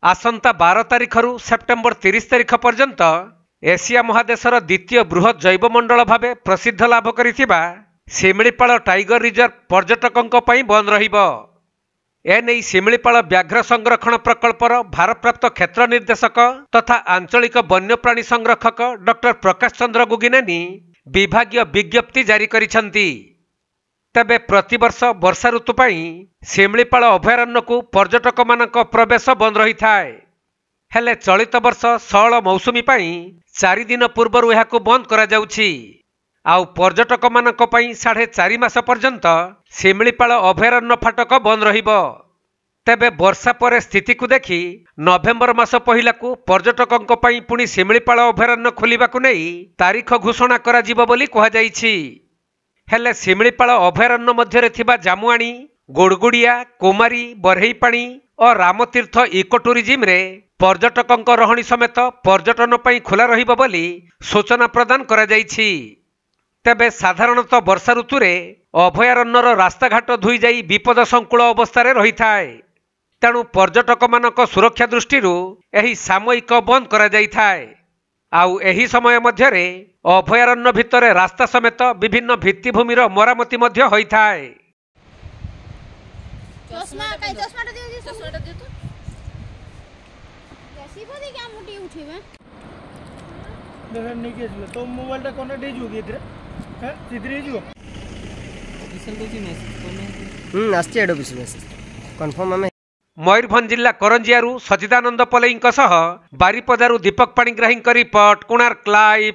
आसंता 12 तारिखରୁ September 30 तारिख पर्यंत Asia महादेशर द्वितीय बृहत जैवमंडल भाव प्रसिद्ध लाभ करिथिबा शिमिलीपाल टाइगर रिजर्व पर्यटकों बंद रहिबो। एने शिमिलीपाल व्याघ्र संरक्षण प्रकल्पर भारप्राप्त क्षेत्र निर्देशक तथा आंचलिक वन्यप्राणी संरक्षक डॉक्टर प्रकाश चंद्र गुगिनेनी विभागीय विज्ञप्ति जारी करिसंती। तेबे प्रतिवर्ष वर्षा ऋतु पाई शिमिलीपाल अभयारण्य को पर्यटक मानक प्रवेश बंद रही थाए। हेले चलित वर्ष सल मौसुमी पाई 4 दिन पूर्व यह बंद करा जाउछि। आउ पर्यटक मानक पाई 4.5 मास पर्यंत शिमिलीपाल अभयारण्य फाटक बंद रहिबो। तेबे वर्षा पर स्थिति को देखि नवेम्बर मास पहिला को पर्यटकों पाई पुणी शिमिलीपाल अभयारण्य खोलिबाकु नै तारीख घोषणा करा जिवो बोली कहा जाइछि। हेले शिमिलीपाल अभयारण्य मध्य थिबा जामुआणी, गोड़गुड़िया, कुमारी, बरहीपाणी और रामतीर्थ इको टूरिज्म रे पर्यटकों रहणी समेत पर्यटन पाई खोला रहिबो बोली सूचना प्रदान करा जाइछि। तेबे साधारणतः वर्षा ऋतु रे अभयारण्यर रास्ताघाट धुई जाई विपद संकुल अवस्था रही थाए। तेणु पर्यटक मानक सुरक्षा दृष्टि एही सामयिक बंद करा जाई थाए। आउ एही समय मध्यरे अभयारण्य भितरे रास्ता समेत विभिन्न भित्तिभूमिर मरामती मध्य होई थाए। तो मोबाइल टा कनेक्ट हो गई इधर हैं सीधे हो आस्ते एडो बिजनेस कंफर्म हमें मयूरभंज जिला करंजियारू सचिदानंद पलई बारिपदारू दीपक पाणिग्राही रिपोर्ट कोणार्क लाइव।